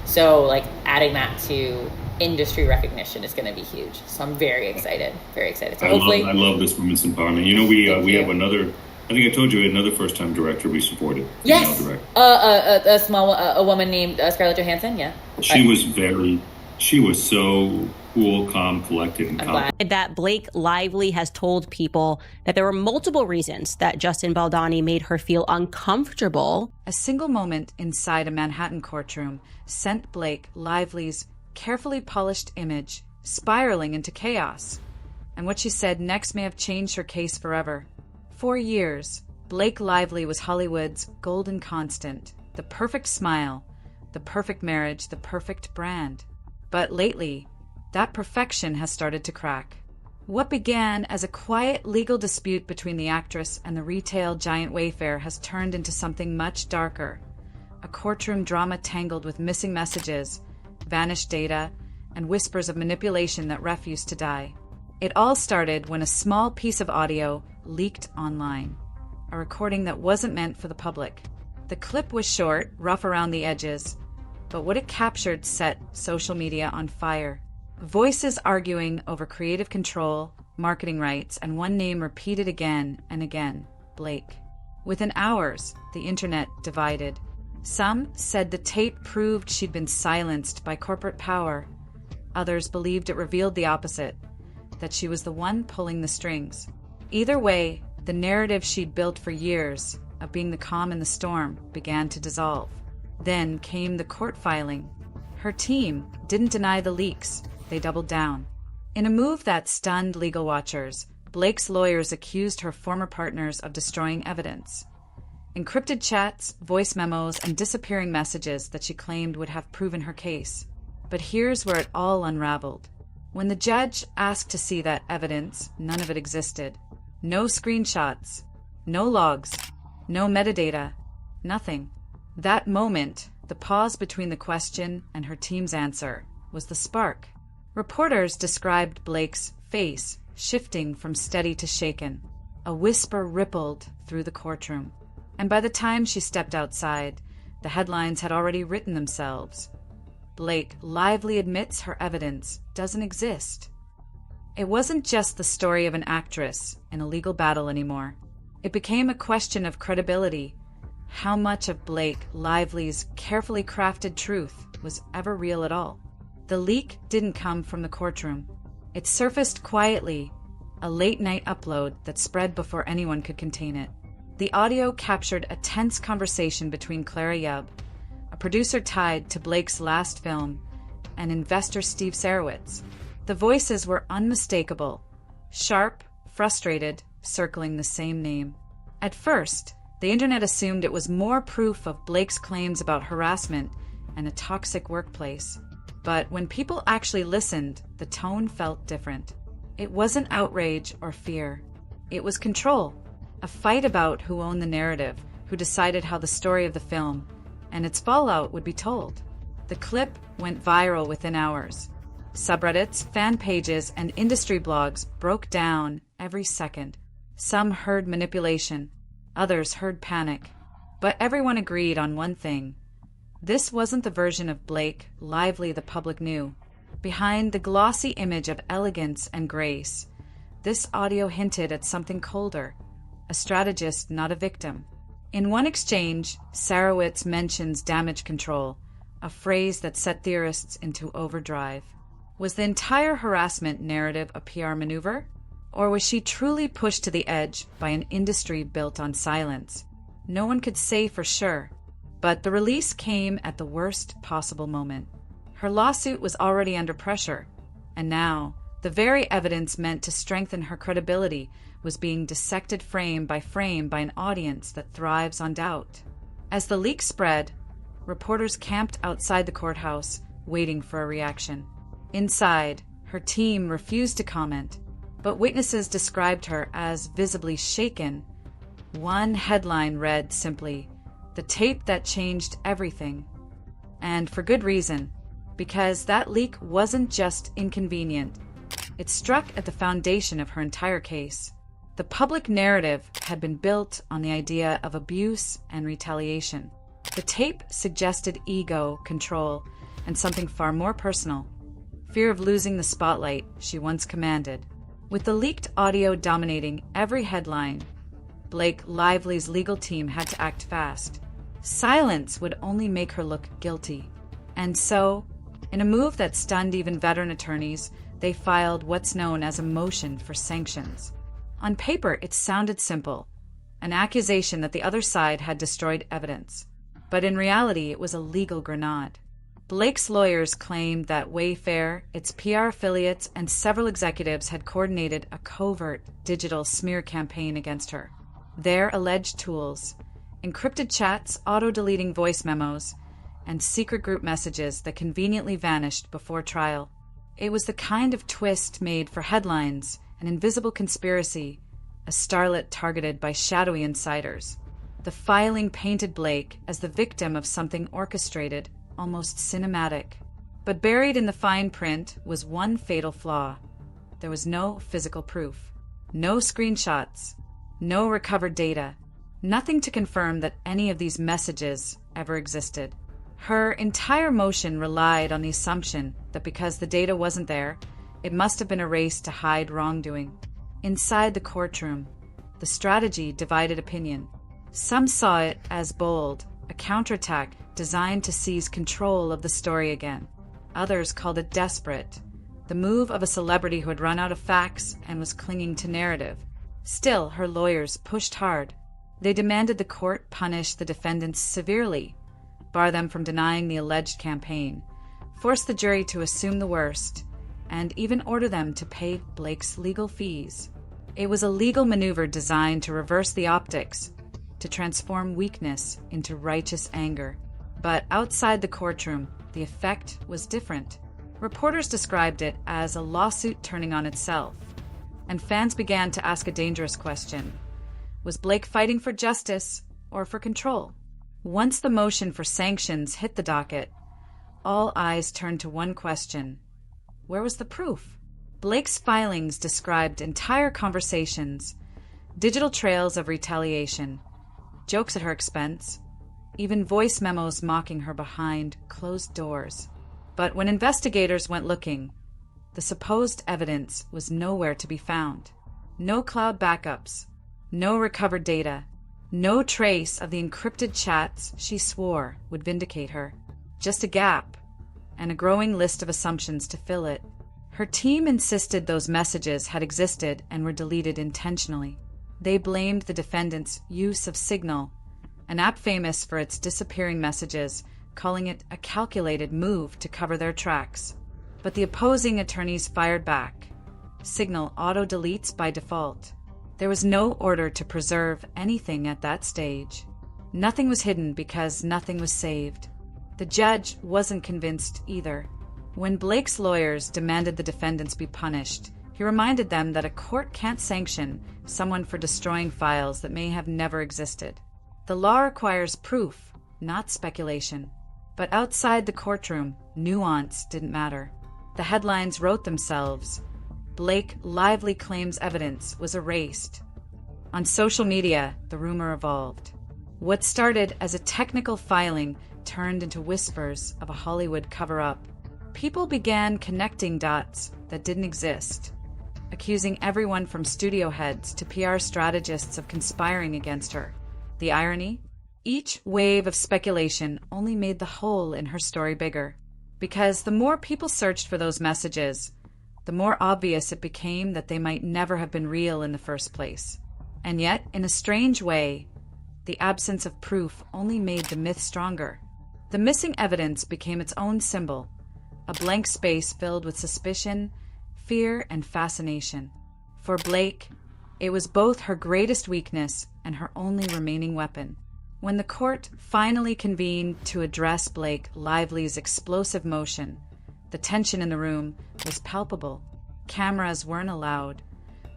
So like adding that to industry recognition is going to be huge. So I'm very excited, very excited. So I hopefully, love this women's empowerment. You know, we thank we have you. another. I think I told you we had another first time director we supported, female Yes, director. a small a woman named Scarlett Johansson. Yeah, She I, was very, she was so cool, calm, collected, and I'm glad. confident. That Blake Lively has told people that there were multiple reasons that Justin Baldoni made her feel uncomfortable. A single moment inside a Manhattan courtroom sent Blake Lively's carefully polished image spiraling into chaos. And what she said next may have changed her case forever. For years, Blake Lively was Hollywood's golden constant, the perfect smile, the perfect marriage, the perfect brand. But lately, that perfection has started to crack. What began as a quiet legal dispute between the actress and the retail giant Wayfair has turned into something much darker. A courtroom drama tangled with missing messages, vanished data, and whispers of manipulation that refused to die. It all started when a small piece of audio leaked online, a recording that wasn't meant for the public. The clip was short, rough around the edges, but what it captured set social media on fire. Voices arguing over creative control, marketing rights, and one name repeated again and again: Blake. Within hours, the internet divided. Some said the tape proved she'd been silenced by corporate power. Others believed it revealed the opposite, that she was the one pulling the strings. Either way, the narrative she'd built for years of being the calm in the storm began to dissolve. Then came the court filing. Her team didn't deny the leaks, they doubled down. In a move that stunned legal watchers, Blake's lawyers accused her former partners of destroying evidence. Encrypted chats, voice memos, and disappearing messages that she claimed would have proven her case. But here's where it all unraveled. When the judge asked to see that evidence, none of it existed. No screenshots, no logs, no metadata, nothing. That moment, the pause between the question and her team's answer, was the spark. Reporters described Blake's face shifting from steady to shaken. A whisper rippled through the courtroom. And by the time she stepped outside, the headlines had already written themselves. Blake Lively admits her evidence doesn't exist. It wasn't just the story of an actress in a legal battle anymore. It became a question of credibility. How much of Blake Lively's carefully crafted truth was ever real at all? The leak didn't come from the courtroom. It surfaced quietly, a late-night upload that spread before anyone could contain it. The audio captured a tense conversation between Clara Yubb, a producer tied to Blake's last film, and investor Steve Sarowitz. The voices were unmistakable, sharp, frustrated, circling the same name. At first, the internet assumed it was more proof of Blake's claims about harassment and a toxic workplace. But when people actually listened, the tone felt different. It wasn't outrage or fear. It was control. A fight about who owned the narrative, who decided how the story of the film and its fallout would be told. The clip went viral within hours. Subreddits, fan pages, and industry blogs broke down every second. Some heard manipulation, others heard panic. But everyone agreed on one thing. This wasn't the version of Blake Lively the public knew. Behind the glossy image of elegance and grace, this audio hinted at something colder, a strategist, not a victim. In one exchange, Sarowitz mentions damage control, a phrase that set theorists into overdrive. Was the entire harassment narrative a PR maneuver? Or was she truly pushed to the edge by an industry built on silence? No one could say for sure, but the release came at the worst possible moment. Her lawsuit was already under pressure, and now, the very evidence meant to strengthen her credibility was being dissected frame by an audience that thrives on doubt. As the leak spread, reporters camped outside the courthouse, waiting for a reaction. Inside, her team refused to comment, but witnesses described her as visibly shaken. One headline read simply, "The tape that changed everything." And for good reason, because that leak wasn't just inconvenient. It struck at the foundation of her entire case. The public narrative had been built on the idea of abuse and retaliation. The tape suggested ego, control, and something far more personal: fear of losing the spotlight she once commanded. With the leaked audio dominating every headline, Blake Lively's legal team had to act fast. Silence would only make her look guilty. And so, in a move that stunned even veteran attorneys, they filed what's known as a motion for sanctions. On paper, it sounded simple, an accusation that the other side had destroyed evidence. But in reality, it was a legal grenade. Blake's lawyers claimed that Wayfair, its PR affiliates, and several executives had coordinated a covert digital smear campaign against her. Their alleged tools: encrypted chats, auto-deleting voice memos, and secret group messages that conveniently vanished before trial. It was the kind of twist made for headlines: an invisible conspiracy, a starlet targeted by shadowy insiders. The filing painted Blake as the victim of something orchestrated, almost cinematic. But buried in the fine print was one fatal flaw. There was no physical proof, no screenshots, no recovered data, nothing to confirm that any of these messages ever existed. Her entire motion relied on the assumption that because the data wasn't there, it must have been erased to hide wrongdoing. Inside the courtroom, the strategy divided opinion. Some saw it as bold, a counterattack designed to seize control of the story again. Others called it desperate, the move of a celebrity who had run out of facts and was clinging to narrative. Still, her lawyers pushed hard. They demanded the court punish the defendants severely, bar them from denying the alleged campaign, force the jury to assume the worst, and even order them to pay Blake's legal fees. It was a legal maneuver designed to reverse the optics, to transform weakness into righteous anger. But outside the courtroom, the effect was different. Reporters described it as a lawsuit turning on itself, and fans began to ask a dangerous question: was Blake fighting for justice or for control? Once the motion for sanctions hit the docket, all eyes turned to one question: where was the proof? Blake's filings described entire conversations, digital trails of retaliation, jokes at her expense, even voice memos mocking her behind closed doors. But when investigators went looking, the supposed evidence was nowhere to be found. No cloud backups, no recovered data, no trace of the encrypted chats she swore would vindicate her. Just a gap, and a growing list of assumptions to fill it. Her team insisted those messages had existed and were deleted intentionally. They blamed the defendant's use of Signal, an app famous for its disappearing messages, calling it a calculated move to cover their tracks. But the opposing attorneys fired back. Signal auto-deletes by default. There was no order to preserve anything at that stage. Nothing was hidden because nothing was saved. The judge wasn't convinced either. When Blake's lawyers demanded the defendants be punished, he reminded them that a court can't sanction someone for destroying files that may have never existed. The law requires proof, not speculation. But outside the courtroom, nuance didn't matter. The headlines wrote themselves. Blake Lively claims evidence was erased. On social media, the rumor evolved. What started as a technical filing turned into whispers of a Hollywood cover-up. People began connecting dots that didn't exist, accusing everyone from studio heads to PR strategists of conspiring against her. The irony? Each wave of speculation only made the hole in her story bigger. Because the more people searched for those messages, the more obvious it became that they might never have been real in the first place. And yet, in a strange way, the absence of proof only made the myth stronger. The missing evidence became its own symbol, a blank space filled with suspicion, fear, and fascination. For Blake, it was both her greatest weakness and her only remaining weapon. When the court finally convened to address Blake Lively's explosive motion, the tension in the room was palpable. Cameras weren't allowed,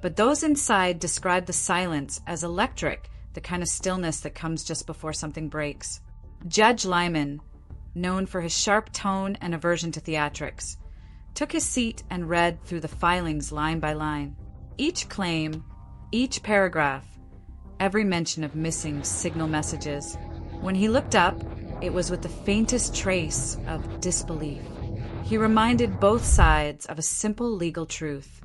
but those inside described the silence as electric, the kind of stillness that comes just before something breaks. Judge Lyman, known for his sharp tone and aversion to theatrics, took his seat and read through the filings line by line. Each claim, each paragraph, every mention of missing Signal messages. When he looked up, it was with the faintest trace of disbelief. He reminded both sides of a simple legal truth.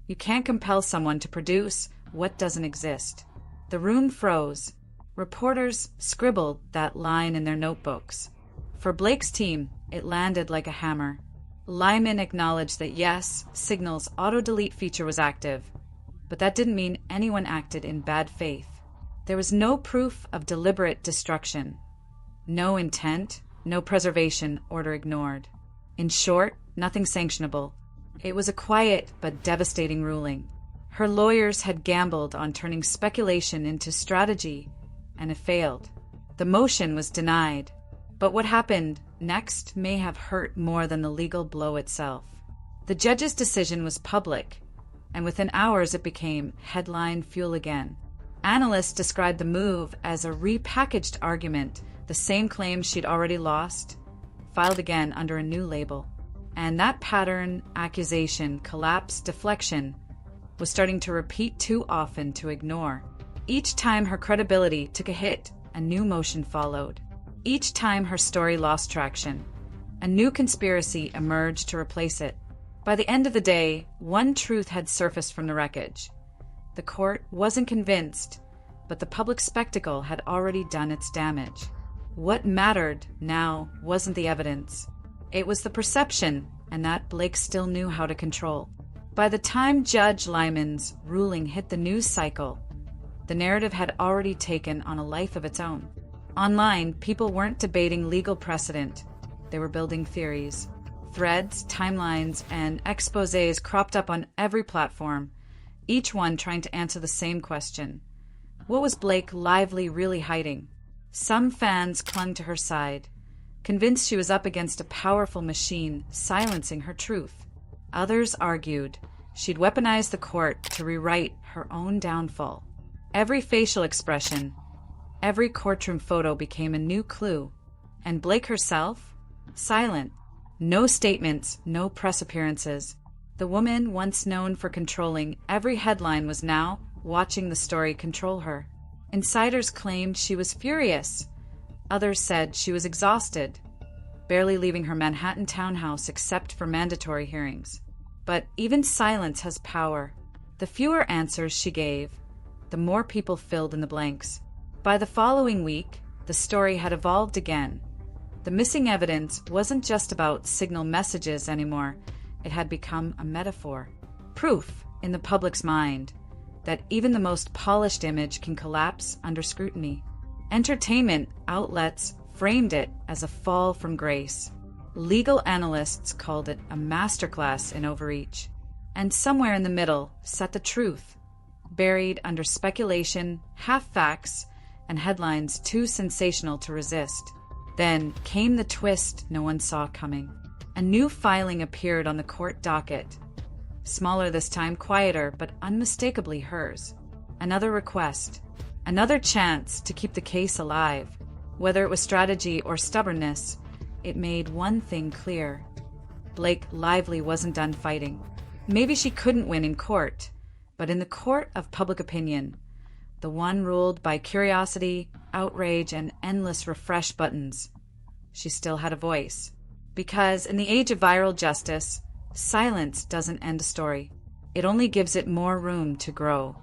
You can't compel someone to produce what doesn't exist. The room froze. Reporters scribbled that line in their notebooks. For Blake's team, it landed like a hammer. Lyman acknowledged that yes, Signal's auto-delete feature was active, but that didn't mean anyone acted in bad faith. There was no proof of deliberate destruction. No intent, no preservation order ignored. In short, nothing sanctionable. It was a quiet but devastating ruling. Her lawyers had gambled on turning speculation into strategy, and it failed. The motion was denied. But what happened next may have hurt more than the legal blow itself. The judge's decision was public, and within hours it became headline fuel again. Analysts described the move as a repackaged argument, the same claims she'd already lost, filed again under a new label. And that pattern, accusation, collapse, deflection, was starting to repeat too often to ignore. Each time her credibility took a hit, a new motion followed. Each time her story lost traction, a new conspiracy emerged to replace it. By the end of the day, one truth had surfaced from the wreckage. The court wasn't convinced, but the public spectacle had already done its damage. What mattered now wasn't the evidence. It was the perception, and that Blake still knew how to control. By the time Judge Lyman's ruling hit the news cycle, the narrative had already taken on a life of its own. Online, people weren't debating legal precedent. They were building theories. Threads, timelines, and exposés cropped up on every platform, each one trying to answer the same question. What was Blake Lively really hiding? Some fans clung to her side, convinced she was up against a powerful machine silencing her truth. Others argued she'd weaponized the court to rewrite her own downfall. Every facial expression, every courtroom photo became a new clue. And Blake herself? Silent. No statements, no press appearances. The woman once known for controlling every headline was now watching the story control her. Insiders claimed she was furious. Others said she was exhausted, barely leaving her Manhattan townhouse except for mandatory hearings. But even silence has power. The fewer answers she gave, the more people filled in the blanks. By the following week, the story had evolved again. The missing evidence wasn't just about signal messages anymore. It had become a metaphor. Proof, in the public's mind, that even the most polished image can collapse under scrutiny. Entertainment outlets framed it as a fall from grace. Legal analysts called it a masterclass in overreach. And somewhere in the middle sat the truth, buried under speculation, half-facts, and headlines too sensational to resist. Then came the twist no one saw coming. A new filing appeared on the court docket. Smaller this time, quieter, but unmistakably hers. Another request. Another chance to keep the case alive. Whether it was strategy or stubbornness, it made one thing clear. Blake Lively wasn't done fighting. Maybe she couldn't win in court, but in the court of public opinion, the one ruled by curiosity, outrage, and endless refresh buttons, she still had a voice. Because in the age of viral justice, silence doesn't end a story. It only gives it more room to grow.